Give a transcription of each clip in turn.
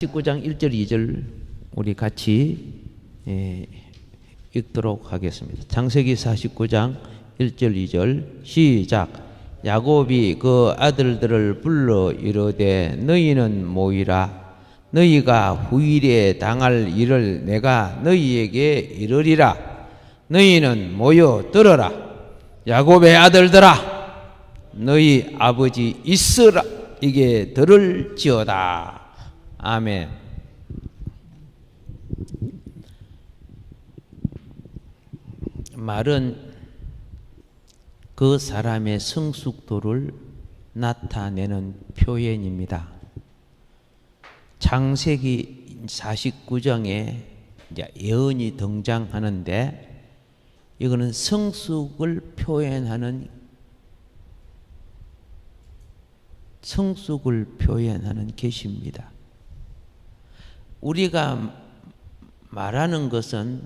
19장 1절 2절 우리 같이 읽도록 하겠습니다. 창세기 49장 1절 2절 시작. 야곱이 그 아들들을 불러 이르되 너희는 모이라. 너희가 후일에 당할 일을 내가 너희에게 이르리라. 너희는 모여 들어라. 야곱의 아들들아, 너희 아버지 이스라엘에게 들을지어다. 아멘. 말은 그 사람의 성숙도를 나타내는 표현입니다. 창세기 49장에 이제 예언이 등장하는데 이거는 성숙을 표현하는 계시입니다. 우리가 말하는 것은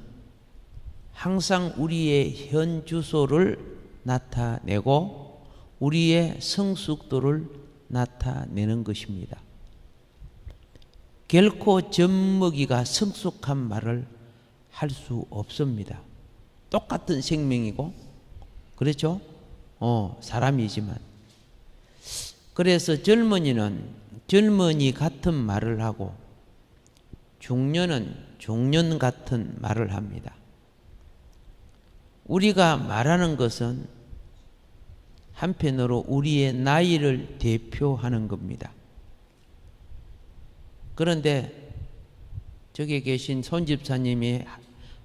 항상 우리의 현 주소를 나타내고 우리의 성숙도를 나타내는 것입니다. 결코 젖먹이가 성숙한 말을 할 수 없습니다. 똑같은 생명이고, 그렇죠? 사람이지만. 그래서 젊은이는 젊은이 같은 말을 하고 중년은 중년 같은 말을 합니다. 우리가 말하는 것은 한편으로 우리의 나이를 대표하는 겁니다. 그런데 저기 계신 손집사님이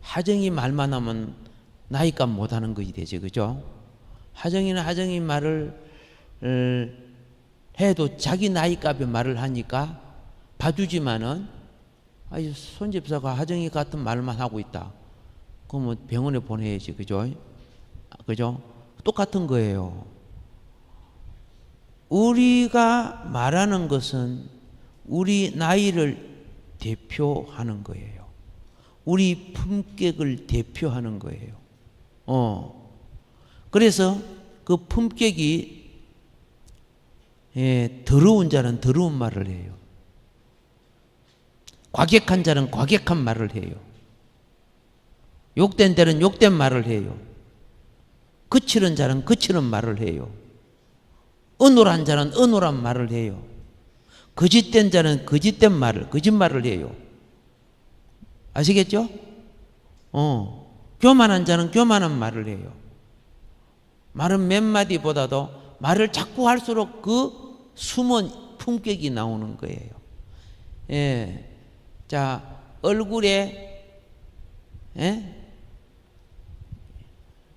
하정이 말만 하면 나이값 못하는 것이 되지, 그죠? 하정이는 하정이 말을 해도 자기 나이값의 말을 하니까 봐주지만은 손집사가 하정이 같은 말만 하고 있다. 그러면 병원에 보내야지, 그죠? 그죠? 똑같은 거예요. 우리가 말하는 것은 우리 나이를 대표하는 거예요. 우리 품격을 대표하는 거예요. 그래서 그 품격이 더러운 자는 더러운 말을 해요. 과격한 자는 과격한 말을 해요. 욕된 자는 욕된 말을 해요. 거칠은 자는 거칠은 말을 해요. 어눌한 자는 어눌한 말을 해요. 거짓된 자는 거짓된 말을, 거짓말을 해요. 아시겠죠? 교만한 자는 교만한 말을 해요. 말은 몇 마디보다도 말을 자꾸 할수록 그 숨은 품격이 나오는 거예요. 자, 얼굴에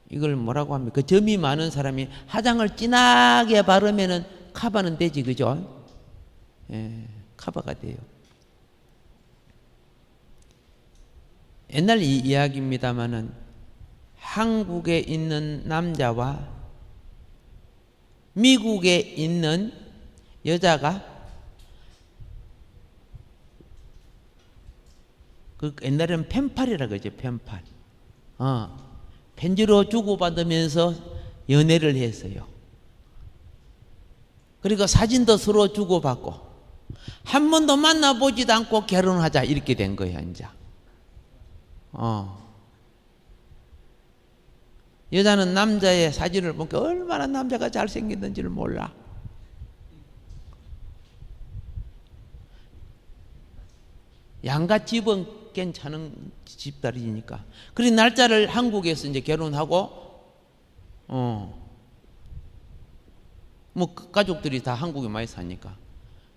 이걸 뭐라고 합니까? 그 점이 많은 사람이 화장을 진하게 바르면은 커버는 되지, 그죠? 커버가 돼요. 옛날 이야기입니다만은 한국에 있는 남자와 미국에 있는 여자가 그 옛날에는 펜팔이라 그러죠. 펜팔. 편지로 주고받으면서 연애를 했어요. 그리고 사진도 서로 주고받고 한 번도 만나보지도 않고 결혼하자 이렇게 된 거예요. 이제 여자는 남자의 사진을 보니까 얼마나 남자가 잘생겼는지를 몰라. 양가 집은 괜찮은 집딸이니까. 그래 날짜를 한국에서 이제 결혼하고, 뭐 가족들이 다 한국에 많이 사니까.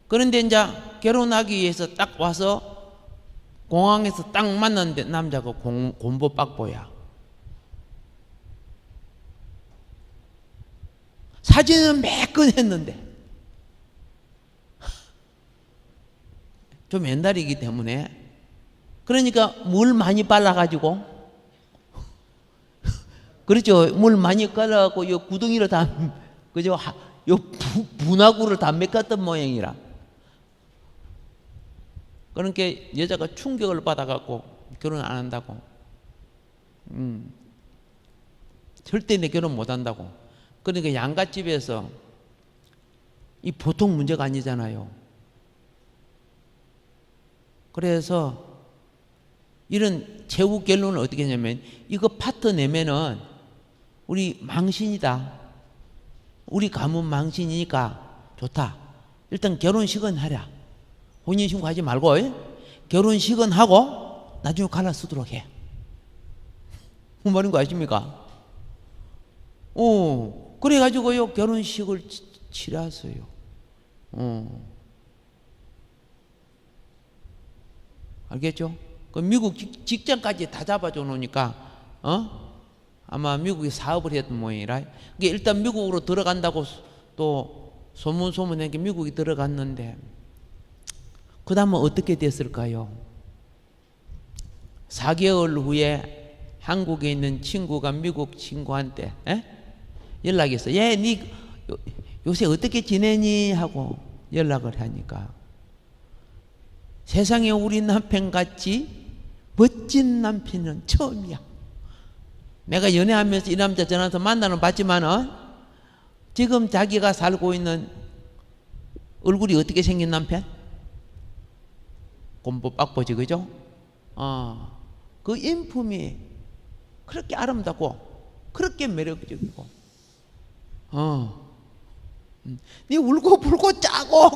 그런데 이제 결혼하기 위해서 딱 와서 공항에서 딱 만났는데 남자가 곰보박보야. 사진은 매끈했는데 좀 옛날이기 때문에 그러니까 물 많이 발라가지고 그렇죠. 물 많이 깔아갖고 요 구덩이를 다 그죠. 요 분화구를 다 메꿨던 모양이라. 그러니까 여자가 충격을 받아갖고 결혼 안 한다고. 절대 내 결혼 못 한다고. 그러니까 양갓집에서 이 보통 문제가 아니잖아요. 그래서 이런 최후 결론은 어떻게 했냐면, 이거 파트 내면은 우리 망신이다, 우리 가문 망신이니까 좋다, 일단 결혼식은 하랴. 혼인신고 하지 말고 결혼식은 하고 나중에 갈라쓰도록 해. 무슨 말인 거 아십니까? 그래가지고요 결혼식을 치렀어요. 알겠죠? 그 미국 직장까지 다 잡아줘 놓으니까 아마 미국에 사업을 했던 모양이라. 일단 미국으로 들어간다고 또 소문낸 게 미국에 들어갔는데, 그 다음은 어떻게 됐을까요? 4개월 후에 한국에 있는 친구가 미국 친구한테 연락했어. 얘, 니 요새 어떻게 지내니? 하고 연락을 하니까, 세상에 우리 남편같이 멋진 남편은 처음이야. 내가 연애하면서 이 남자 전화해서 만나는 봤지만은 지금 자기가 살고 있는 얼굴이 어떻게 생긴 남편? 곰보 빡보지, 그죠? 그 인품이 그렇게 아름답고 그렇게 매력적이고, 네 울고 불고 짜고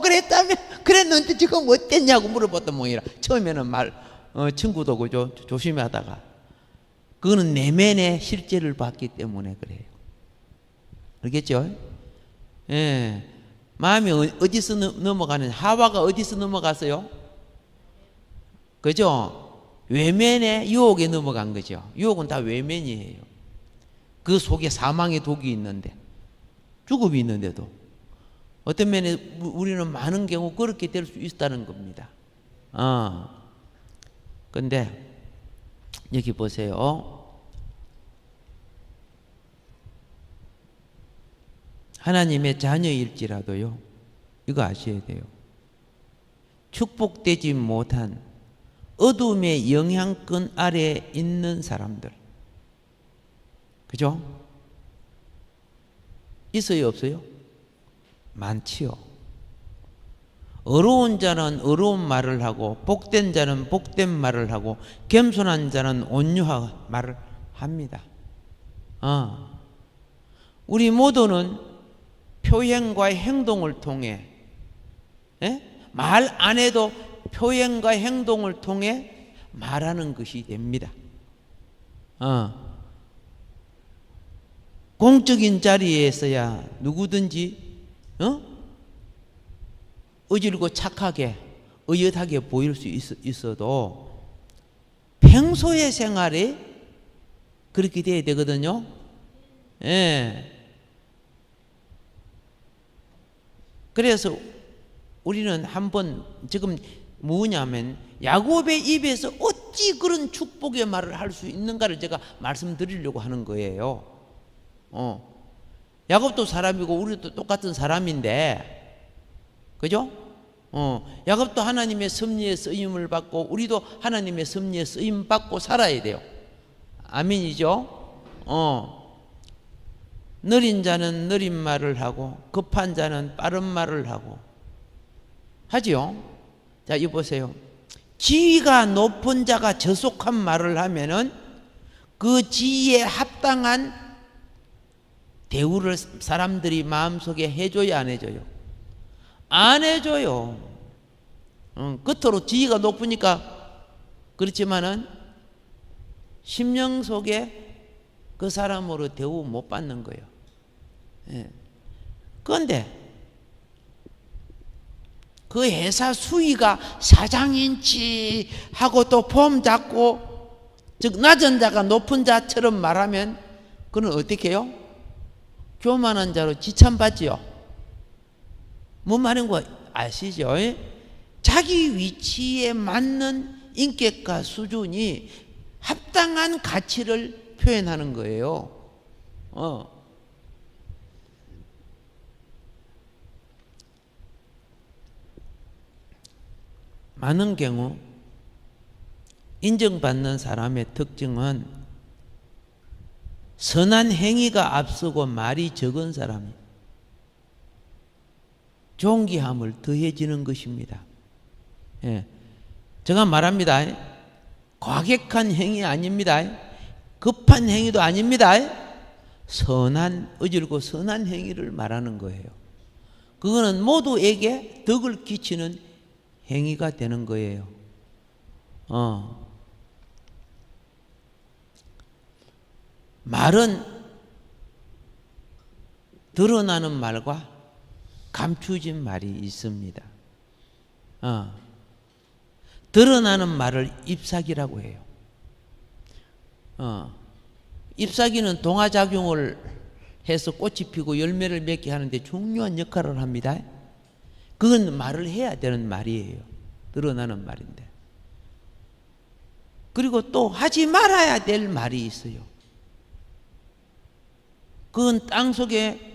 그랬는데 지금 어땠냐고 물어봤던 모양이라. 처음에는 친구도 그죠, 조심히 하다가, 그거는 내면의 실제를 봤기 때문에 그래요. 알겠죠? 예. 마음이 어디서 넘어가는, 하와가 어디서 넘어갔어요? 그죠? 외면의 유혹에 넘어간 거죠. 유혹은 다 외면이에요. 그 속에 사망의 독이 있는데, 죽음이 있는데도 어떤 면에 우리는 많은 경우 그렇게 될 수 있다는 겁니다. 근데 여기 보세요. 하나님의 자녀일지라도요, 이거 아셔야 돼요. 축복되지 못한 어둠의 영향권 아래에 있는 사람들, 그죠? 있어요, 없어요? 많지요. 어려운 자는 어려운 말을 하고, 복된 자는 복된 말을 하고, 겸손한 자는 온유한 말을 합니다. 우리 모두는 표현과 행동을 통해, 말 안 해도 표현과 행동을 통해 말하는 것이 됩니다. 공적인 자리에서야 누구든지 어질고 착하게 의젓하게 보일 수 있어도 평소의 생활에 그렇게 돼야 되거든요. 그래서 우리는 한번 지금 뭐냐면, 야곱의 입에서 어찌 그런 축복의 말을 할 수 있는가를 제가 말씀드리려고 하는 거예요. 야곱도 사람이고 우리도 똑같은 사람인데, 그죠? 야곱도 하나님의 섭리에 쓰임을 받고 우리도 하나님의 섭리에 쓰임 받고 살아야 돼요. 아멘이죠? 느린 자는 느린 말을 하고 급한 자는 빠른 말을 하고 하지요. 자, 이 보세요. 지위가 높은 자가 저속한 말을 하면은 그 지위에 합당한 대우를 사람들이 마음속에 해줘야 안 해줘요? 안 해줘요. 겉으로 지위가 높으니까 그렇지만은 심령 속에 그 사람으로 대우 못 받는 거예요. 그런데 그 회사 수위가 사장인지 하고 또 폼 잡고, 즉 낮은 자가 높은 자처럼 말하면 그는 어떻게 해요? 교만한 자로 지참받지요. 뭔 말인 거 아시죠? 자기 위치에 맞는 인격과 수준이 합당한 가치를 표현하는 거예요. 많은 경우 인정받는 사람의 특징은 선한 행위가 앞서고 말이 적은 사람이 존귀함을 더해지는 것입니다. 제가 말합니다. 과격한 행위 아닙니다. 급한 행위도 아닙니다. 선한, 어질고 선한 행위를 말하는 거예요. 그거는 모두에게 덕을 끼치는 행위가 되는 거예요. 말은 드러나는 말과 감추진 말이 있습니다. 드러나는 말을 잎사귀라고 해요. 잎사귀는 동화작용을 해서 꽃이 피고 열매를 맺게 하는데 중요한 역할을 합니다. 그건 말을 해야 되는 말이에요. 드러나는 말인데. 그리고 또 하지 말아야 될 말이 있어요. 그건 땅 속에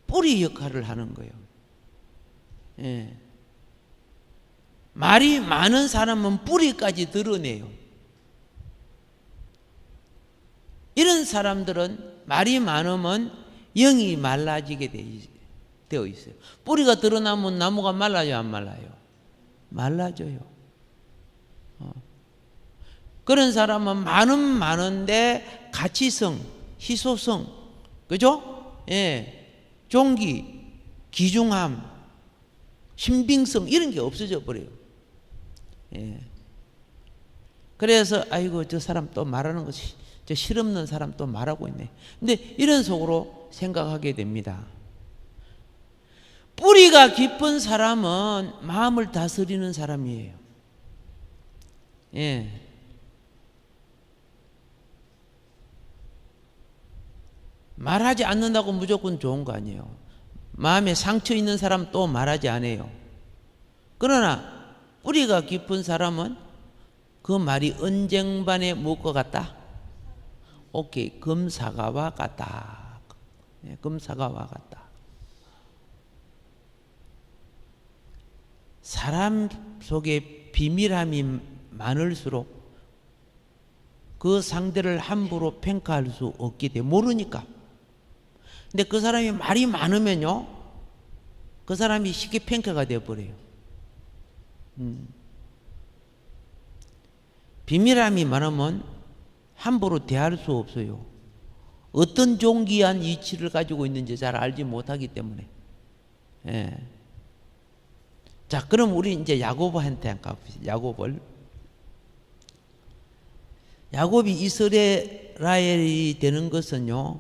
뿌리 역할을 하는 거예요. 말이 많은 사람은 뿌리까지 드러내요. 이런 사람들은 말이 많으면 영이 말라지게 되어 있어요. 뿌리가 드러나면 나무가 말라요, 안 말라요? 말라져요. 그런 사람은 많은데 가치성, 희소성, 그죠? 종기, 귀중함, 신빙성 이런 게 없어져 버려요. 그래서 아이고 저 사람 또 말하는 것이 저 실없는 사람 또 말하고 있네. 근데 이런 속으로 생각하게 됩니다. 뿌리가 깊은 사람은 마음을 다스리는 사람이에요. 말하지 않는다고 무조건 좋은 거 아니에요. 마음에 상처 있는 사람 또 말하지 않아요. 그러나 뿌리가 깊은 사람은 그 말이 언쟁반에 묻고 같다. 오케이, 금사과와 같다. 금사과와 같다. 사람 속에 비밀함이 많을수록 그 상대를 함부로 평가할 수 없게 돼. 모르니까. 근데 그 사람이 말이 많으면요, 그 사람이 쉽게 평가가 되어버려요. 비밀함이 많으면 함부로 대할 수 없어요. 어떤 존귀한 위치를 가지고 있는지 잘 알지 못하기 때문에. 자, 그럼 우리 이제 야고보한테 가봅시다. 야곱이 이스라엘이 되는 것은요,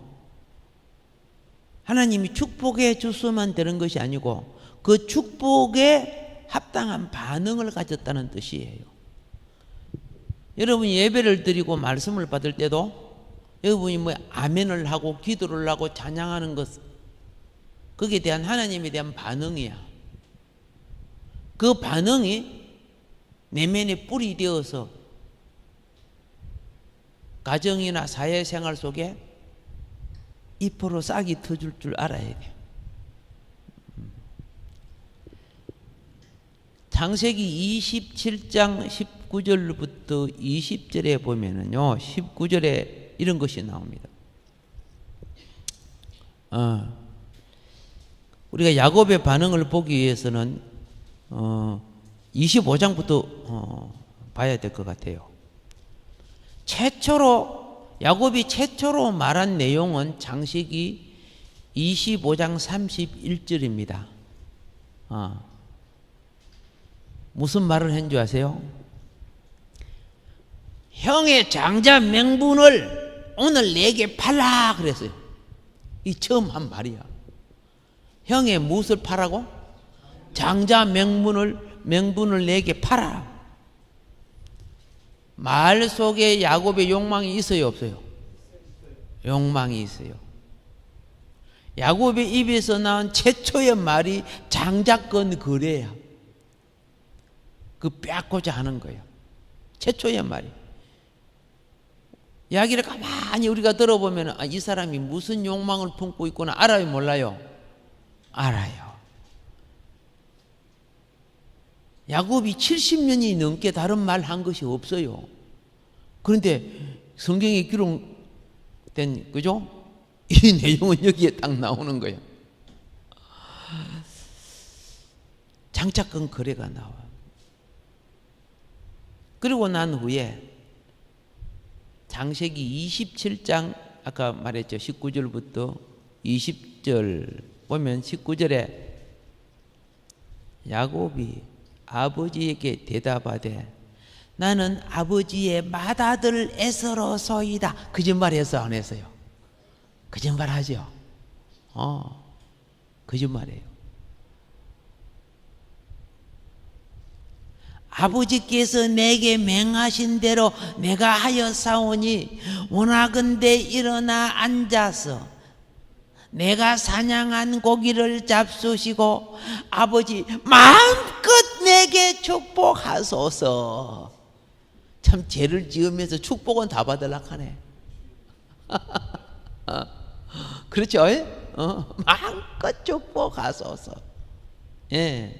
하나님이 축복해 줬으면 되는 것이 아니고 그 축복에 합당한 반응을 가졌다는 뜻이에요. 여러분이 예배를 드리고 말씀을 받을 때도 여러분이 뭐 아멘을 하고 기도를 하고 찬양하는 것, 거기에 대한 하나님에 대한 반응이야. 그 반응이 내면에 뿌리 되어서 가정이나 사회생활 속에 잎으로 싹이 터질 줄 알아야 돼요. 창세기 27장 19절부터 20절에 보면은요, 19절에 이런 것이 나옵니다. 우리가 야곱의 반응을 보기 위해서는 25장부터 봐야 될 것 같아요. 야곱이 최초로 말한 내용은 창세기 25장 31절입니다. 무슨 말을 한 줄 아세요? 형의 장자 명분을 오늘 내게 팔라 그랬어요. 이 처음 한 말이야. 형의 무엇을 팔라고? 장자 명분을 내게 팔아. 말 속에 야곱의 욕망이 있어요, 없어요? 욕망이 있어요. 야곱의 입에서 나온 최초의 말이 장자권 거래야. 그 빼앗고자 하는 거예요. 최초의 말이. 이야기를 가만히 우리가 들어보면 이 사람이 무슨 욕망을 품고 있구나 알아요, 몰라요? 알아요. 야곱이 70년이 넘게 다른 말 한 것이 없어요. 그런데 성경에 기록된, 그죠? 이 내용은 여기에 딱 나오는 거예요. 장차권 거래가 나와. 그리고 난 후에 창세기 27장 아까 말했죠. 19절부터 20절 보면 19절에 야곱이 아버지에게 대답하되 나는 아버지의 맏아들 에서로소이다. 거짓말해서 안 했어요? 거짓말하죠. 거짓말해요. 아버지께서 내게 맹하신 대로 내가 하였사오니 원하건대 일어나 앉아서 내가 사냥한 고기를 잡수시고 아버지 마음껏 내게 축복하소서. 참 죄를 지으면서 축복은 다 받으려고 하네. 그렇죠? 마음껏 축복하소서. 예.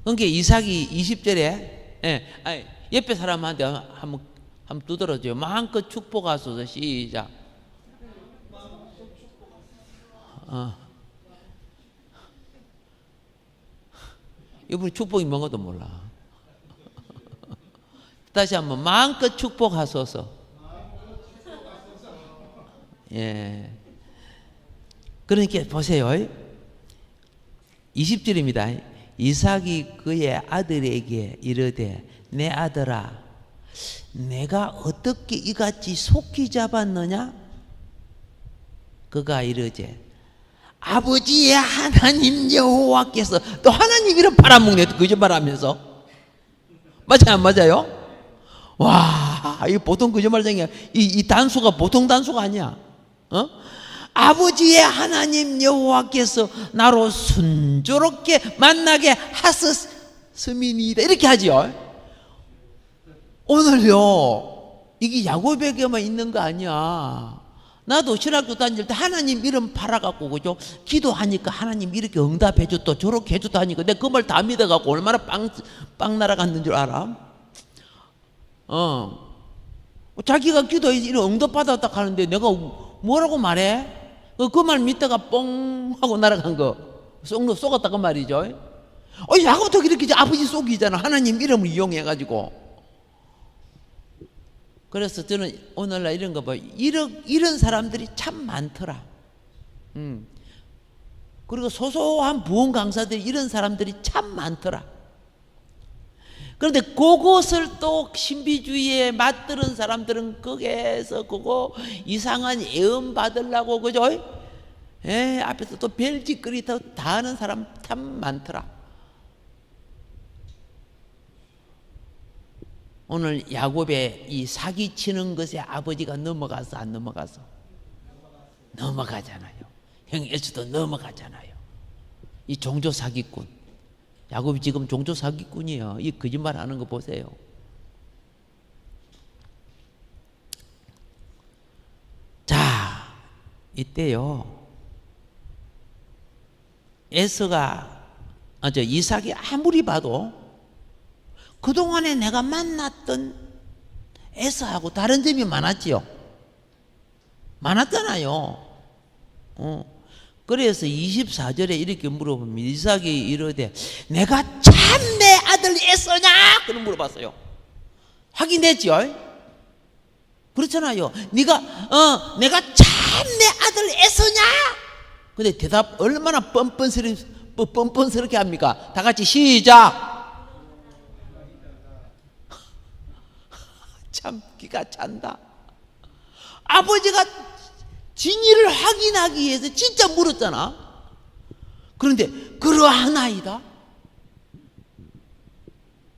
그러니까 이삭이 20절에 옆에 사람한테 한번 두드려줘요. 마음껏 축복하소서. 시작. 이분이 축복이 뭔가도 몰라. 다시 한번 마음껏 축복하소서. 예. 그러니까 보세요. 20절입니다. 이삭이 그의 아들에게 이르되 내 아들아 내가 어떻게 이같이 속히 잡았느냐? 그가 이르되 아버지의 하나님 여호와께서. 또 하나님 이름 팔아먹네. 거짓말하면서. 맞아요 안 맞아요? 와, 이 보통 거짓말쟁이야. 이 단수가 보통 단수가 아니야. 아버지의 하나님 여호와께서 나로 순조롭게 만나게 하셨음이니이다. 이렇게 하지요. 오늘요 이게 야곱에게만 있는 거 아니야. 나도 신학교 다닐 때 하나님 이름 팔아갖고 그죠? 기도하니까 하나님 이렇게 응답해 줬다 저렇게 해줬다 하니까 내가 그 말 다 믿어갖고 얼마나 빵 날아갔는 줄 알아? 자기가 기도해 이런 응답 받았다 하는데 내가 뭐라고 말해? 그 말 믿다가 뻥 하고 날아간 거 쏙갔다 그 말이죠. 야곱도 이렇게 아버지 속이잖아. 하나님 이름을 이용해가지고. 그래서 저는 오늘날 이런 거 봐요. 이런 사람들이 참 많더라. 그리고 소소한 부흥 강사들이 이런 사람들이 참 많더라. 그런데 그것을 또 신비주의에 맞들은 사람들은 거기에서 그거 이상한 예언 받으려고 그죠? 앞에서 또 별짓거리 다 하는 사람 참 많더라. 오늘 야곱의 이 사기치는 것에 아버지가 넘어가서 안 넘어가서? 넘어가잖아요. 형 에서도 넘어가잖아요. 이 종조 사기꾼. 야곱이 지금 종조 사기꾼이에요. 이 거짓말 하는 거 보세요. 자, 이때요. 이삭이 아무리 봐도 그동안에 내가 만났던 에서하고 다른 점이 많았지요. 많았잖아요. 그래서 24절에 이렇게 물어보면 이삭이 이르되 내가 참 내 아들 에서냐? 그런 물어봤어요. 확인했지요. 그렇잖아요. 내가 참 내 아들 에서냐? 근데 대답 얼마나 뻔뻔스럽게 합니까? 다 같이 시작. 참 기가 찬다. 아버지가 진위를 확인하기 위해서 진짜 물었잖아. 그런데 그러하나이다.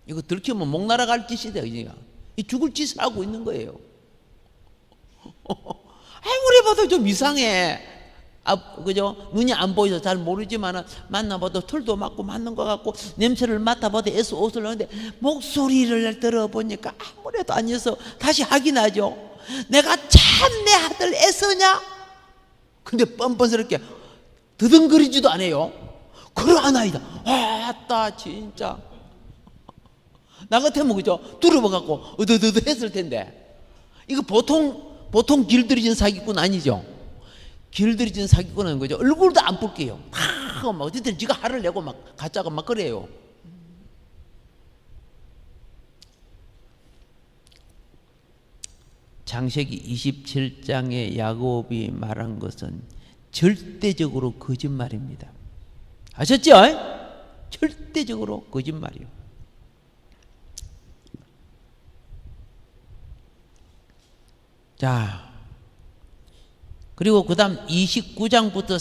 이거 들키면 목 날아갈 짓이다. 이 죽을 짓을 하고 있는 거예요. 아무리 봐도 좀 이상해. 그죠? 눈이 안 보여서 잘 모르지만 만나봐도 털도 맞고 맞는 것 같고 냄새를 맡아봐도 애써 옷을 하는데 목소리를 들어보니까 아무래도 아니어서 다시 확인하죠. 내가 참 내 아들 에서냐? 근데 뻔뻔스럽게 더듬거리지도 않아요. 그러하나이다. 아따 진짜 나 같으면 그죠? 두려워갖고 어드드드 했을 텐데 이거 보통 길들여진 사기꾼 아니죠? 길들여진 사기꾼은 그죠? 얼굴도 안 볼게요. 막 어쨌든 지가 화를 내고 막 가짜가 막 그래요. 창세기 27장에 야곱이 말한 것은 절대적으로 거짓말입니다. 아셨죠? 절대적으로 거짓말이요. 자, 그리고 그 다음 29장부터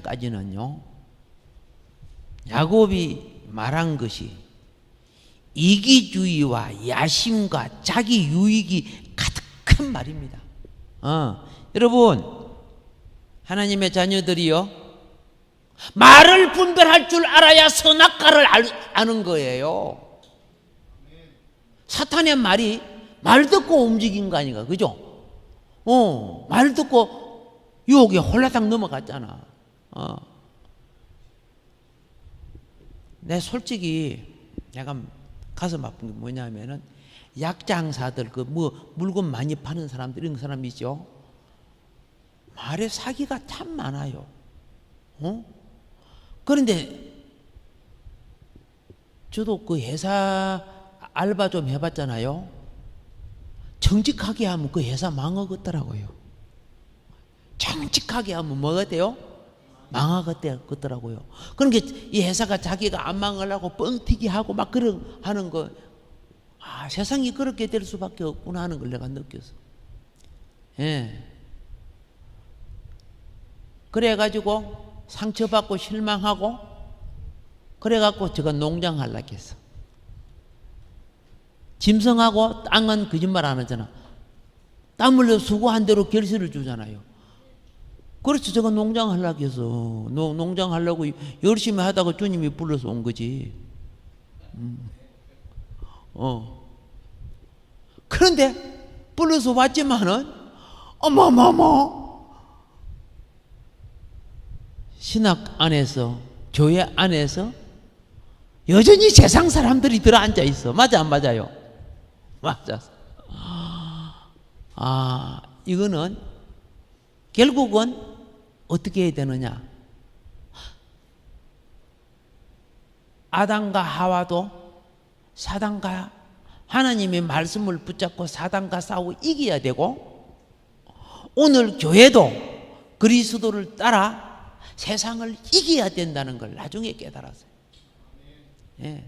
32장까지는요, 야곱이 말한 것이 이기주의와 야심과 자기 유익이 가득한 말입니다. 여러분, 하나님의 자녀들이요, 말을 분별할 줄 알아야 선악과를 아는 거예요. 사탄의 말이 말 듣고 움직인 거 아닌가, 그죠? 말 듣고 유혹에 홀라당 넘어갔잖아. 내 솔직히 내가 가슴 아픈 게 뭐냐면은 약장사들, 물건 많이 파는 사람들, 이런 사람 있죠? 말에 사기가 참 많아요. 그런데 저도 그 회사 알바 좀 해봤잖아요. 정직하게 하면 그 회사 망하겠더라고요. 정직하게 하면 뭐가 돼요? 망하겠더라고요. 그러니까 이 회사가 자기가 안 망하려고 뻥튀기 하고 막 그런 하는 거, 세상이 그렇게 될 수밖에 없구나 하는 걸 내가 느꼈어. 예. 그래가지고 상처받고 실망하고, 그래갖고 제가 농장 하려고 했어. 짐승하고 땅은 거짓말 안 하잖아. 땀 흘려 수고한 대로 결실을 주잖아요. 그렇지, 제가 농장 하려고 해서 농장 하려고 열심히 하다가 주님이 불러서 온 거지. 그런데 불러서 왔지만은 어머머머, 신학 안에서, 교회 안에서 여전히 세상 사람들이 들어앉아 있어. 맞아 안 맞아요? 맞아. 이거는 결국은 어떻게 해야 되느냐? 아담과 하와도 사단과 하나님의 말씀을 붙잡고 사단과 싸우고 이겨야 되고, 오늘 교회도 그리스도를 따라 세상을 이겨야 된다는 걸 나중에 깨달았어요. 예.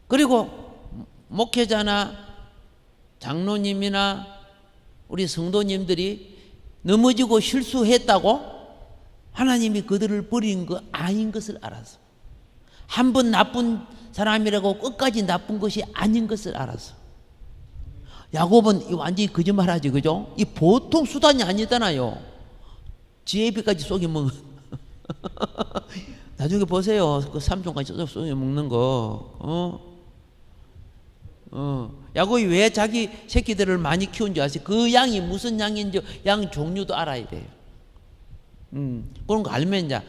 그리고 목회자나 장로님이나 우리 성도님들이 넘어지고 실수했다고 하나님이 그들을 버린 거 아닌 것을 알았어. 한 번 나쁜 사람이라고 끝까지 나쁜 것이 아닌 것을 알았어. 야곱은 완전히 거짓말하지, 그죠? 이 보통 수단이 아니잖아요. 지혜비까지 쏘기 먹은. 나중에 보세요. 그 삼촌까지 쏘기 먹는 거. 야곱이 왜 자기 새끼들을 많이 키운 줄 아세요? 그 양이 무슨 양인지 양 종류도 알아야 돼요. 그런 거 알면 이제,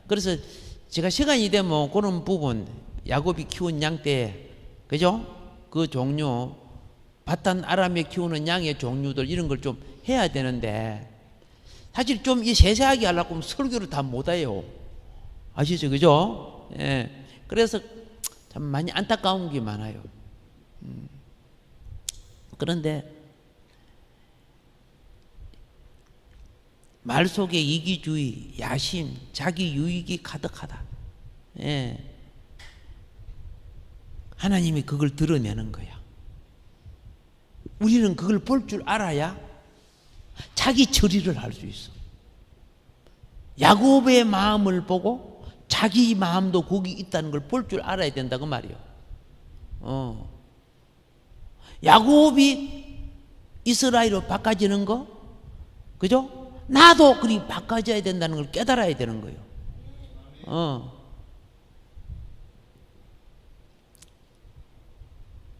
그래서 제가 시간이 되면 그런 부분, 야곱이 키운 양 때, 그죠? 그 종류, 바탄 아람에 키우는 양의 종류들, 이런 걸 좀 해야 되는데, 사실 좀 이 세세하게 하려고 하면 설교를 다 못해요. 아시죠? 그죠? 예. 그래서 참 많이 안타까운 게 많아요. 그런데 말 속에 이기주의, 야심, 자기 유익이 가득하다. 예. 하나님이 그걸 드러내는 거야. 우리는 그걸 볼 줄 알아야 자기 처리를 할 수 있어. 야곱의 마음을 보고 자기 마음도 거기 있다는 걸 볼 줄 알아야 된다, 그 말이요. 야곱이 이스라엘로 바꿔지는 거, 그죠? 나도 그리 바꿔져야 된다는 걸 깨달아야 되는 거예요.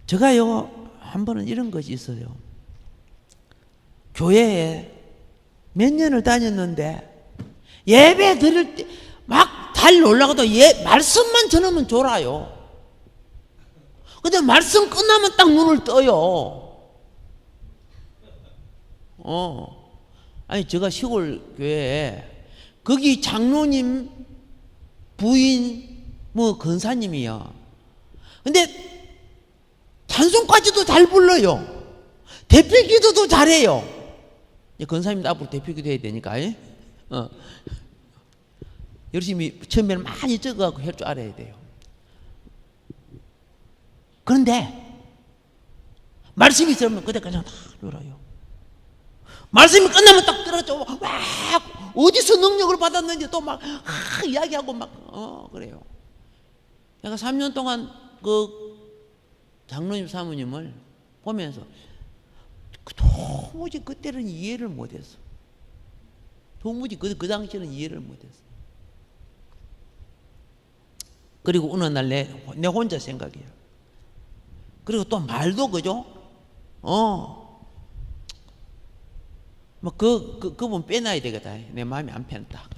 제가요, 한 번은 이런 것이 있어요. 교회에 몇 년을 다녔는데 예배 드릴 때 막 달 올라가도 말씀만 전하면 졸아요. 근데 말씀 끝나면 딱 눈을 떠요. 아니, 제가 시골 교회에 거기 장로님 부인 뭐 권사님이요. 근데 찬송까지도 잘 불러요. 대표 기도도 잘해요. 권사님도 앞으로 대표 기도 해야 되니까. 열심히 처음에는 많이 적어갖고 할 줄 알아야 돼요. 그런데 말씀이 있으면 그때까지 다 놀아요. 말씀이 끝나면 딱 들어가죠. 와, 어디서 능력을 받았는지 또 막 이야기하고 막 그래요. 내가 3년 동안 그 장로님 사모님을 보면서 도무지 그때는 이해를 못했어. 도무지 그 당시에는 이해를 못했어. 그리고 어느 날 내 혼자 생각이에요. 그리고 또 말도 그죠? 그분 빼놔야 되겠다. 내 마음이 안 편했다.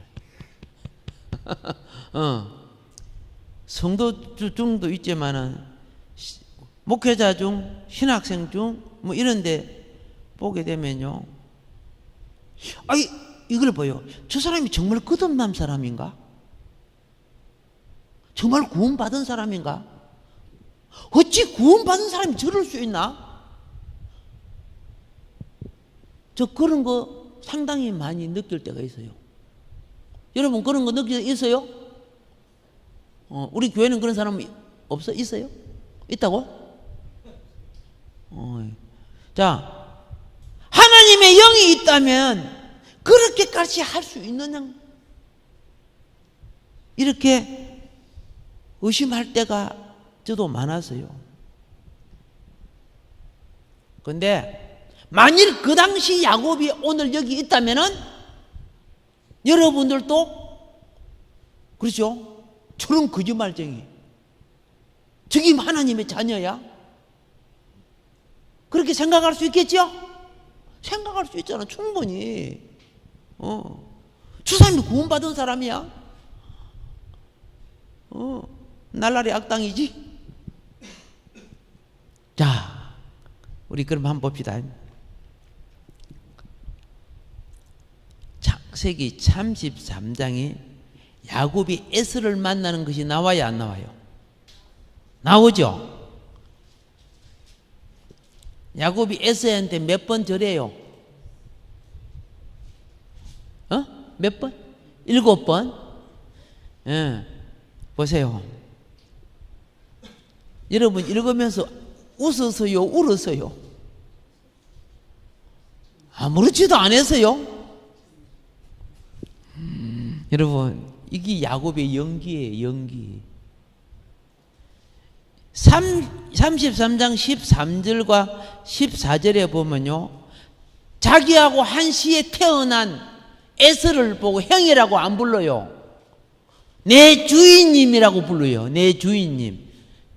성도 중도 있지만은 목회자 중, 신학생 중, 뭐 이런데 보게 되면요. 아이, 이걸 봐요. 저 사람이 정말 거듭난 사람인가? 정말 구원받은 사람인가? 어찌 구원받은 사람이 저럴 수 있나? 저 그런 거 상당히 많이 느낄 때가 있어요. 여러분 그런 거 느낄 때 있어요? 우리 교회는 그런 사람 없어? 있어요? 있다고? 자, 하나님의 영이 있다면 그렇게까지 할 수 있느냐? 이렇게 의심할 때가 저도 많았어요. 근데 만일 그 당시 야곱이 오늘 여기 있다면은 여러분들도 그렇죠? 저런 거짓말쟁이, 저기 하나님의 자녀야? 그렇게 생각할 수 있겠죠? 생각할 수 있잖아, 충분히. 저 사람이 구원받은 사람이야? 날라리 악당이지? 자, 우리 그럼 한번 봅시다. 창세기 33장에 야곱이 에서를 만나는 것이 나와요, 안 나와요? 나오죠? 야곱이 에서한테 몇 번 절해요? 몇 번? 7번? 예. 보세요. 여러분 읽으면서 웃었어요? 울었어요? 아무렇지도 않았어요? 여러분 이게 야곱의 연기예요, 연기. 33장 13절과 14절에 보면요, 자기하고 한 시에 태어난 에서를 보고 형이라고 안 불러요. 내 주인님이라고 불러요. 내 주인님.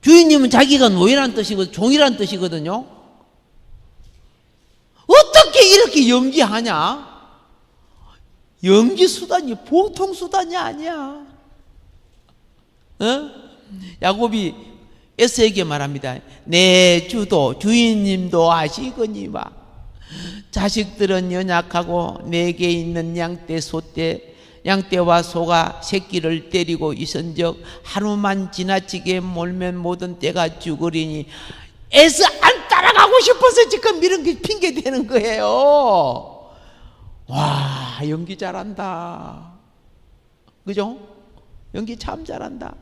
주인님은 자기가 노예란 뜻이거든요. 종이란 뜻이거든요. 어떻게 이렇게 연기하냐? 연기 수단이 보통 수단이 아니야. 야곱이 에서에게 말합니다. 내 주도 주인님도 아시거니와 자식들은 연약하고 내게 있는 양떼 소떼 양떼와 소가 새끼를 때리고 있은즉 하루만 지나치게 몰면 모든 떼가 죽으리니 에서 안 따라가고 싶어서 지금 이런 게 핑계 대는 거예요. 와, 연기 잘한다. 그죠? 연기 참 잘한다.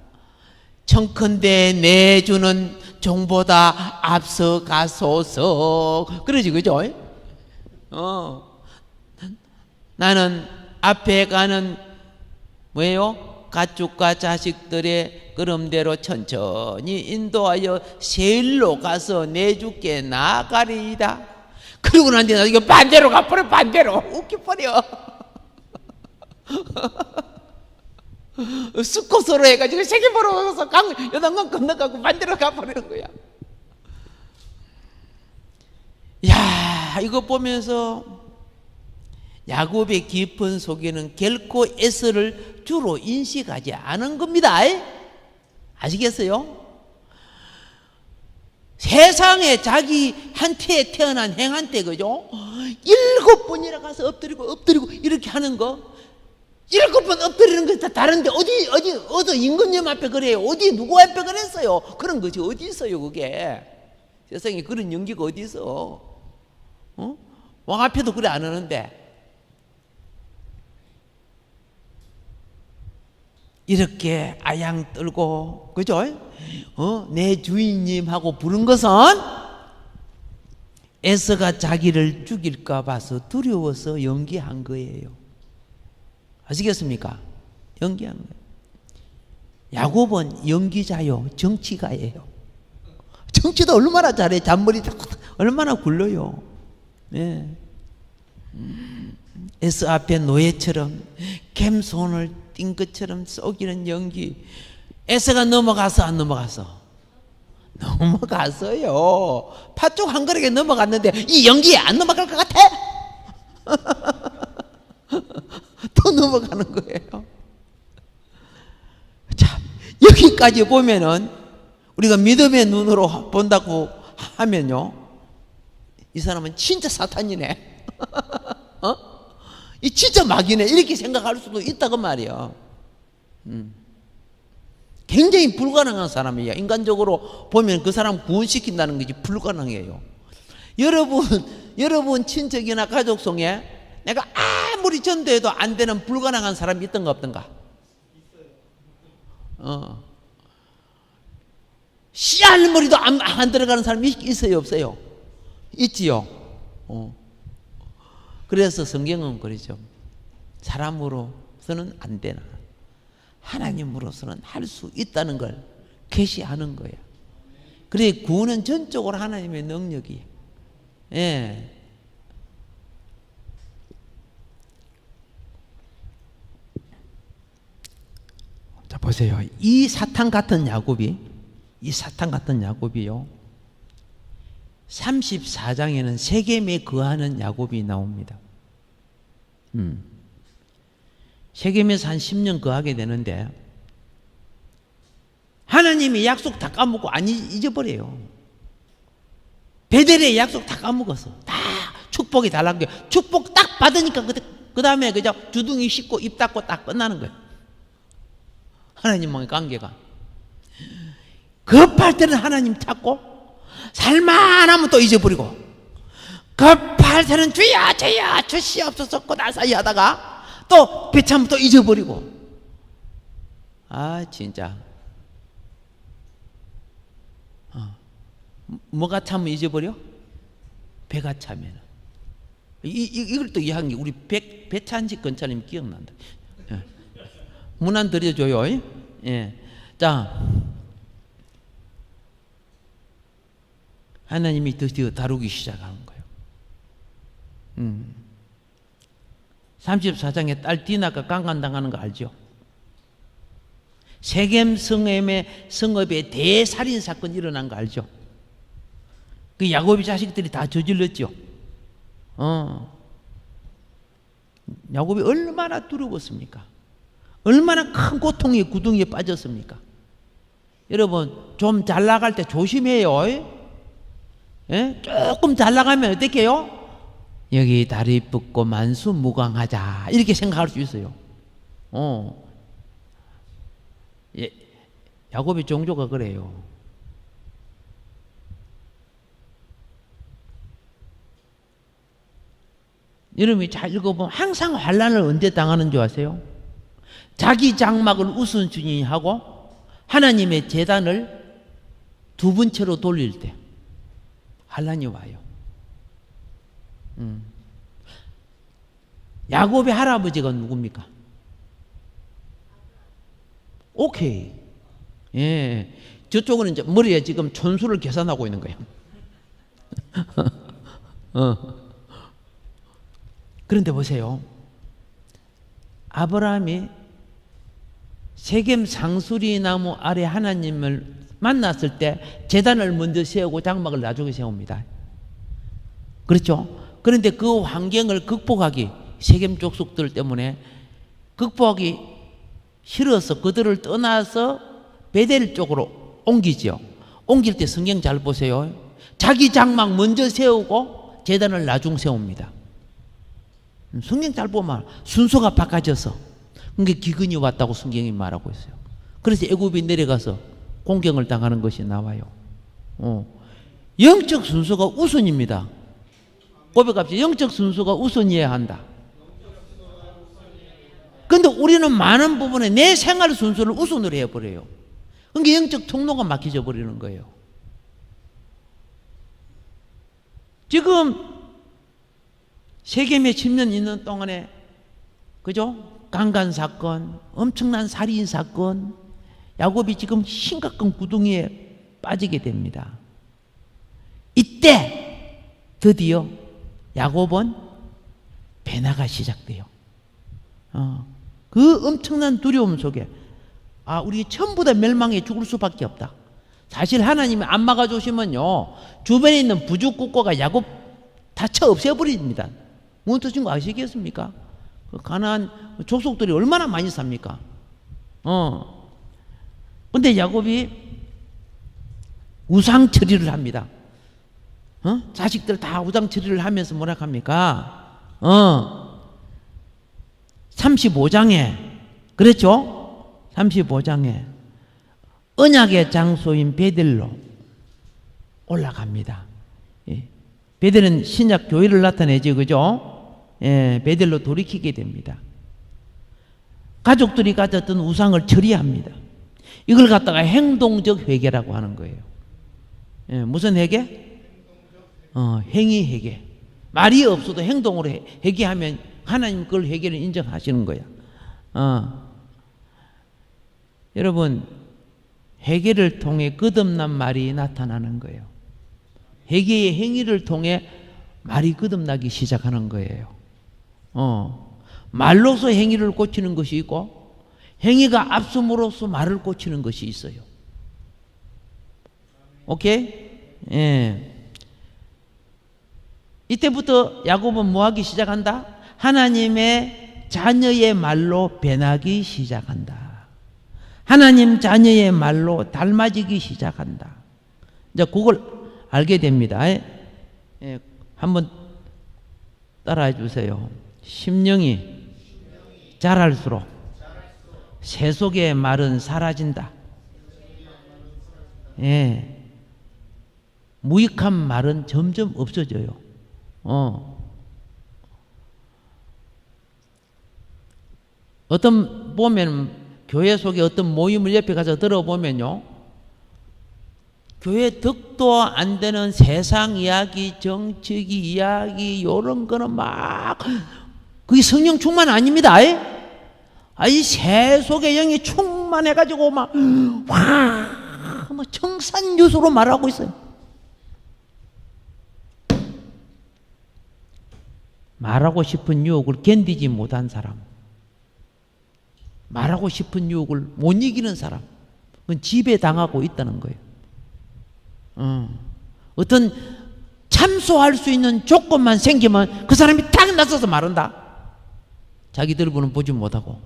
청컨대 내 주는 종보다 앞서가소서. 그러지, 그죠? 나는 앞에 가는 뭐예요? 가축과 자식들의 걸음대로 천천히 인도하여 세일로 가서 내 주께 나아가리이다. 그러고 난 뒤에 이거 반대로 가버려. 반대로 웃겨버려. 스코스로 해가지고 세계 보러 가서 요단강 건너가고 반대로 가버리는 거야. 야, 이거 보면서 야곱의 깊은 속에는 결코 에서를 주로 인식하지 않은 겁니다. 아시겠어요? 세상에 자기한테 태어난 행한테, 그죠? 7번이나 가서 엎드리고 이렇게 하는 거, 7번 엎드리는 거 다 다른데 어디 임금님 앞에 그래요? 어디 누구 앞에 그랬어요? 그런 것이 어디 있어요? 그게 세상에 그런 연기가 어디 있어? 왕 앞에도 그래 안 하는데. 이렇게 아양 떨고, 그죠? 내 주인님 하고 부른 것은 에서가 자기를 죽일까 봐서 두려워서 연기한 거예요. 아시겠습니까? 연기한 거예요. 야곱은 연기자요, 정치가예요. 정치도 얼마나 잘해. 잔머리 얼마나 굴러요. 네. 에서 앞에 노예처럼 캠손을 띈 것처럼 속이는 연기. 에서가 넘어가서 안 넘어가서? 넘어갔어요. 팥죽 한 그릇에 넘어갔는데 이 연기에 안 넘어갈 것 같아? 또 넘어가는 거예요. 자, 여기까지 보면은 우리가 믿음의 눈으로 본다고 하면요, 이 사람은 진짜 사탄이네. 이 진짜 마귀네. 이렇게 생각할 수도 있다고 말이야. 굉장히 불가능한 사람이에요. 인간적으로 보면 그 사람 구원시킨다는 것이 불가능해요. 여러분 친척이나 가족 속에 내가 아무리 전도해도 안 되는 불가능한 사람이 있던가 없던가? 씨알머리도 안 들어가는 사람이 있어요 없어요? 있지요. 그래서 성경은 그러죠. 사람으로서는 안 되나 하나님으로서는 할 수 있다는 걸 계시하는 거야. 그래 구원은 전적으로 하나님의 능력이에요. 예. 자 보세요. 이 사탄 같은 야곱이요. 34장에는 세겜에 거하는 야곱이 나옵니다. 세겜에서 한 10년 거하게 되는데 하나님이 약속 다 까먹고 안 잊어버려요. 베델의 약속 다 까먹었어. 다 축복이 달라는 거예요. 축복 딱 받으니까 그 다음에 그냥 주둥이 씻고 입 닫고 딱 끝나는 거예요. 하나님과의 관계가. 급할 때는 하나님 찾고 살만하면 또 잊어버리고, 급할 때는 주야 주시옵소서 고달사이 하다가 또 배참 또 잊어버리고. 아 진짜 뭐가 차면 잊어버려? 배가 차면. 이걸 또 이해한 게 우리 배찬식 건차님 기억난다. 예. 문안 드려줘요. 예. 자, 하나님이 드디어 다루기 시작하는 거예요. 34장에 딸 디나가 강간당하는 거 알죠? 세겜 성읍에 대살인 사건이 일어난 거 알죠? 그 야곱의 자식들이 다 저질렀죠. 야곱이 얼마나 두려웠습니까? 얼마나 큰 고통의 구덩이에 빠졌습니까? 여러분 좀 잘 나갈 때 조심해요. 예? 조금 잘 나가면 어떻게 해요? 여기 다리 뻗고 만수무강하자 이렇게 생각할 수 있어요. 예, 야곱의 종조가 그래요. 여러분이 잘 읽어보면 항상 환난을 언제 당하는 줄 아세요? 자기 장막을 우선순위 하고 하나님의 제단을 두 번째로 돌릴 때 환난이 와요. 야곱의 할아버지가 누굽니까? 오케이. 예. 저쪽은 이제 머리에 지금 촌수를 계산하고 있는 거예요. 그런데 보세요. 아브라함이 세겜 상수리 나무 아래 하나님을 만났을 때 제단을 먼저 세우고 장막을 나중에 세웁니다. 그렇죠? 그런데 그 환경을 극복하기, 세겜 족속들 때문에 극복하기 싫어서 그들을 떠나서 베델 쪽으로 옮기죠. 옮길 때 성경 잘 보세요. 자기 장막 먼저 세우고 제단을 나중 세웁니다. 성경 잘 보면 순서가 바꿔져서 그러니까 기근이 왔다고 성경이 말하고 있어요. 그래서 애굽이 내려가서 공경을 당하는 것이 나와요. 영적 순서가 우선입니다. 고백합시다. 영적 순서가 우선이어야 한다. 근데 우리는 많은 부분에 내 생활 순서를 우선으로 해버려요. 그러니까 영적 통로가 막혀져 버리는 거예요. 지금 세계 몇십 년 있는 동안에, 그죠? 강간 사건, 엄청난 살인 사건, 야곱이 지금 심각한 구덩이에 빠지게 됩니다. 이때 드디어 야곱은 변화가 시작돼요. 그 엄청난 두려움 속에 우리 전부 다 멸망에 죽을 수밖에 없다. 사실 하나님이 안 막아주시면요, 주변에 있는 부죽국고가 야곱 다 쳐 없애버립니다. 무슨 뜻인 거 아시겠습니까? 그 가나안 족속들이 얼마나 많이 삽니까? 근데 야곱이 우상 처리를 합니다. 자식들 다 우상 처리를 하면서 뭐라 합니까? 35장에 그랬죠? 35장에 언약의 장소인 베델로 올라갑니다. 베델은 신약 교회를 나타내죠, 그죠? 베델로 돌이키게 됩니다. 가족들이 가졌던 우상을 처리합니다. 이걸 갖다가 행동적 회개라고 하는 거예요. 무슨 회개? 행위 회개. 말이 없어도 행동으로 회개하면 하나님 그걸 회개를 인정하시는 거야. 여러분, 회개를 통해 거듭난 말이 나타나는 거예요. 회개의 행위를 통해 말이 거듭나기 시작하는 거예요. 말로서 행위를 고치는 것이 있고 행위가 앞섬으로써 말을 고치는 것이 있어요. 오케이? 이때부터 야곱은 뭐 하기 시작한다? 하나님의 자녀의 말로 변하기 시작한다. 하나님 자녀의 말로 닮아지기 시작한다. 이제 그걸 알게 됩니다. 한번 따라해 주세요. 심령이 자랄수록 새 속의 말은 사라진다. 무익한 말은 점점 없어져요. 어떤 보면 교회 속에 어떤 모임을 옆에 가서 들어보면요, 교회 덕도 안 되는 세상 이야기, 정치기 이야기, 요런 거는 막 그게 성령 충만 아닙니다. 이 새 속에 영이 충만해가지고 막 청산유수로 말하고 있어요. 말하고 싶은 유혹을 견디지 못한 사람, 말하고 싶은 유혹을 못 이기는 사람, 그건 지배당하고 있다는 거예요. 어떤 참소할 수 있는 조건만 생기면 그 사람이 딱 나서서 말한다. 자기들 분은 보지 못하고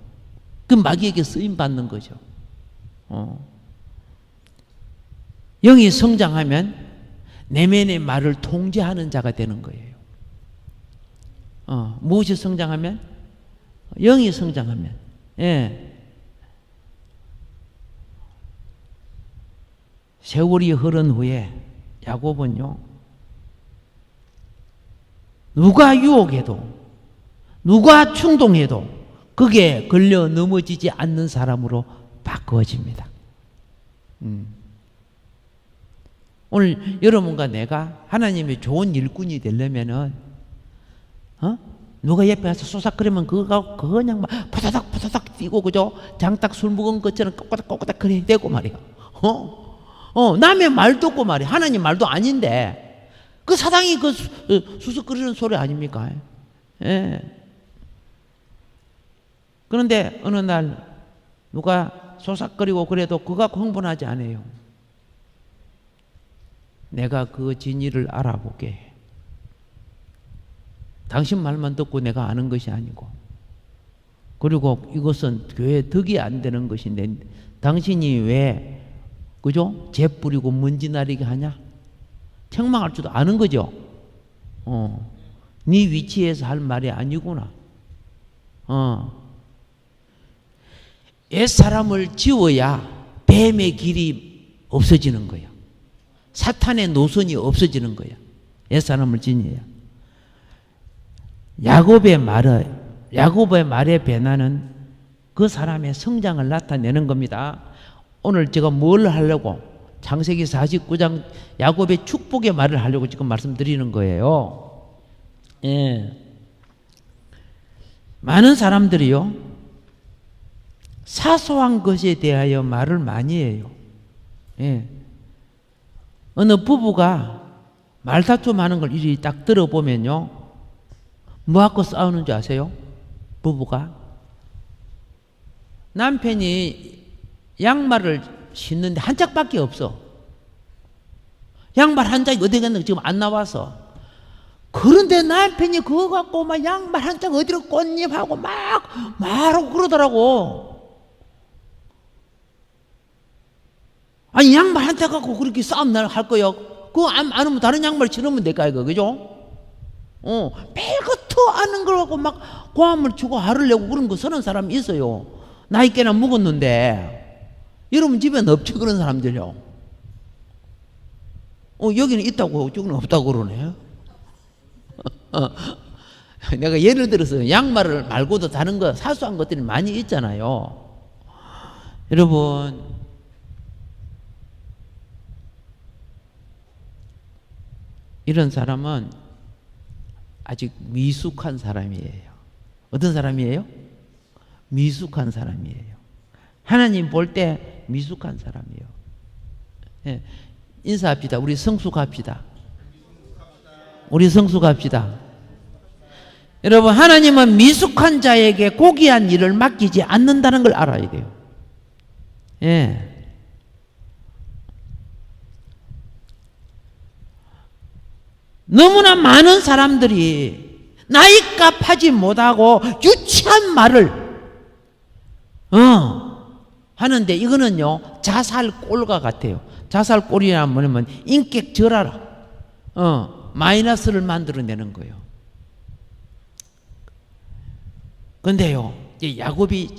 그 마귀에게 쓰임 받는 거죠. 영이 성장하면 내면의 말을 통제하는 자가 되는 거예요. 무엇이 성장하면? 영이 성장하면. 세월이 흐른 후에 야곱은요, 누가 유혹해도 누가 충동해도 그게 걸려 넘어지지 않는 사람으로 바꾸어집니다. 오늘 여러분과 내가 하나님의 좋은 일꾼이 되려면은 누가 옆에 가서 쏘삭거리면 그거 그냥 막 파다닥 뛰고, 그죠? 장딱 술 먹은 것처럼 꼬꼬닥 그래야 되고 말이야. 남의 말도 없고 말이야. 하나님 말도 아닌데 그 사당이 그 수석거리는 소리 아닙니까? 그런데 어느 날 누가 소삭거리고 그래도 그가 흥분하지 않아요. 내가 그 진리를 알아보게 해. 당신 말만 듣고 내가 아는 것이 아니고, 그리고 이것은 교회 덕이 안 되는 것인데 당신이 왜, 그죠? 재 뿌리고 먼지 나리게 하냐? 책망할 줄도 아는 거죠. 네 위치에서 할 말이 아니구나. 옛사람을 지워야 뱀의 길이 없어지는 거야. 사탄의 노선이 없어지는 거야. 옛사람을 지녀야. 야곱의 말의 변화는 그 사람의 성장을 나타내는 겁니다. 오늘 제가 뭘 하려고 창세기 49장 야곱의 축복의 말을 하려고 지금 말씀드리는 거예요. 예. 많은 사람들이요, 사소한 것에 대하여 말을 많이 해요. 예. 어느 부부가 말다툼하는 걸 이리 딱 들어보면요, 뭐 갖고 싸우는 줄 아세요? 부부가 남편이 양말을 신는데 한 짝밖에 없어. 양말 한 짝이 어디 갔는지 지금 안 나와서. 그런데 남편이 그거 갖고 막 양말 한 짝 어디로 꽃잎하고 막 말하고 그러더라고. 아니, 양말 한 짝 갖고 그렇게 싸움 할 거요? 그거 안 하면 다른 양말 신으면 될까, 이거, 그죠? 별것도 아는 걸 갖고 막 고함을 주고 화를 내고 그런 거 서는 사람이 있어요. 나이 꽤나 묵었는데. 여러분 집에는 없죠, 그런 사람들요. 여기는 있다고 저기는 없다고 그러네. 내가 예를 들어서 양말을 말고도 다른 거 사소한 것들이 많이 있잖아요. 여러분, 이런 사람은 아직 미숙한 사람이에요. 어떤 사람이에요? 미숙한 사람이에요. 하나님 볼 때 미숙한 사람이에요. 예. 인사합시다. 우리 성숙합시다. 우리 성숙합시다. 여러분, 하나님은 미숙한 자에게 고귀한 일을 맡기지 않는다는 걸 알아야 돼요. 예. 너무나 많은 사람들이 나이값 하지 못하고 유치한 말을 하는데, 이거는요 자살골과 같아요. 자살골이란 뭐냐면 인격 절하라, 마이너스를 만들어내는 거예요. 근데요, 야곱이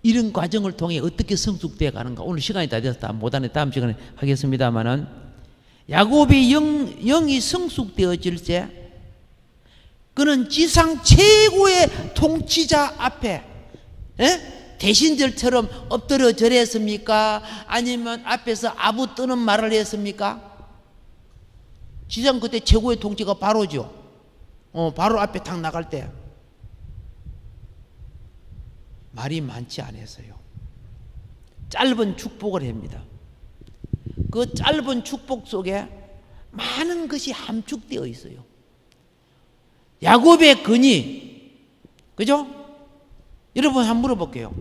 이런 과정을 통해 어떻게 성숙되어 가는가, 오늘 시간이 다 돼서 못하네, 다음 시간에 하겠습니다만은, 야곱이 영이 성숙되어질 때 그는 지상 최고의 통치자 앞에, 대신들처럼 엎드려 절했습니까? 아니면 앞에서 아부 뜨는 말을 했습니까? 지상 그때 최고의 통치가 바로죠. 바로 앞에 탁 나갈 때 말이 많지 않았어요. 짧은 축복을 합니다. 그 짧은 축복 속에 많은 것이 함축되어 있어요. 야곱의 근이, 그죠? 여러분 한번 물어볼게요.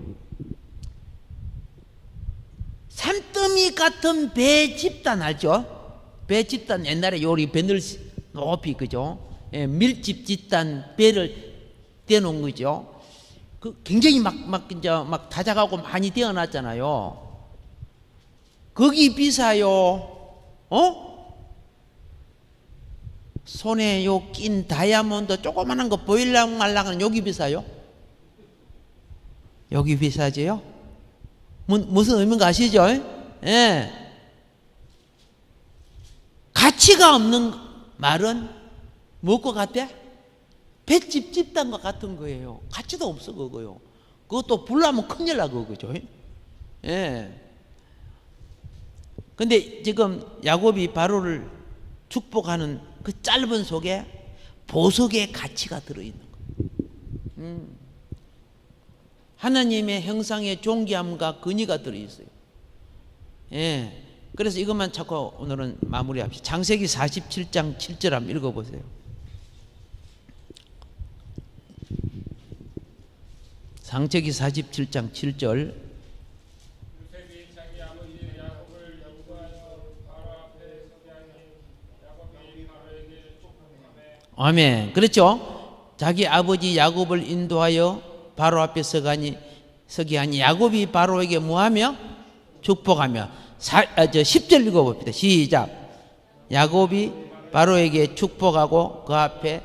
산더미 같은 배 집단 알죠? 배 집단, 옛날에 요리 배늘 높이, 그죠? 예, 밀집 집단 배를 떼놓은 거죠. 그 굉장히 막 다작하고 많이 떼어놨잖아요. 거기 비사요. 손에 요 낀 다이아몬드 조그만한 거 보일랑 말랑은 여기 비사요? 여기 비사지요? 무슨 의미인가 아시죠? 예. 가치가 없는 말은 무엇과 같아? 볏짚 집단과 같은 거예요. 가치도 없어, 그거요. 그것도 불나면 큰일 나고, 그죠? 예. 근데 지금 야곱이 바로를 축복하는 그 짧은 속에 보석의 가치가 들어있는 거예요. 하나님의 형상의 존귀함과 근위가 들어있어요. 예. 그래서 이것만 찾고 오늘은 마무리합시다. 창세기 47장 7절 한번 읽어보세요. 창세기 47장 7절. 아멘. 그렇죠? 자기 아버지 야곱을 인도하여 바로 앞에 서게 하니 야곱이 바로에게 뭐하며? 축복하며. 10절 읽어봅시다. 시작. 야곱이 바로에게 축복하고 그 앞에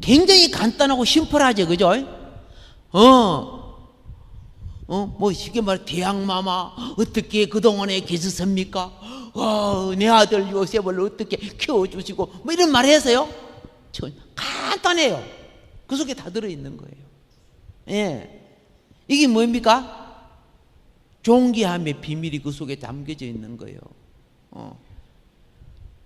굉장히 간단하고 심플하죠, 그죠? 뭐 쉽게 말해 대학마마 어떻게 그동안에 계셨습니까? 내 아들 요셉을 어떻게 키워주시고 뭐 이런 말 해서요. 간단해요. 그 속에 다 들어있는 거예요. 예, 이게 뭡니까? 존귀함의 비밀이 그 속에 담겨져 있는 거예요.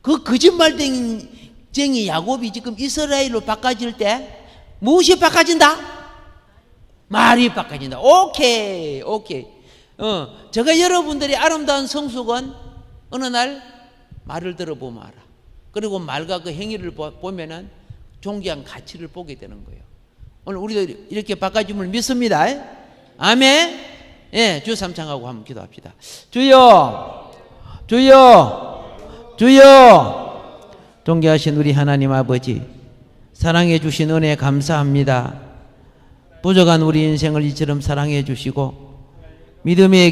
그 거짓말쟁이 야곱이 지금 이스라엘로 바꿔질 때 무엇이 바꿔진다? 말이 바꿔진다. 오케이. 제가 여러분들이 아름다운 성숙은 어느 날 말을 들어보면 알아. 그리고 말과 그 행위를 보면은 존귀한 가치를 보게 되는 거예요. 오늘 우리도 이렇게 바꿔줌을 믿습니다. 아멘. 예, 주 삼창하고 한번 기도합시다. 주여, 존귀하신 우리 하나님 아버지, 사랑해 주신 은혜 감사합니다. 부족한 우리 인생을 이처럼 사랑해 주시고 믿음의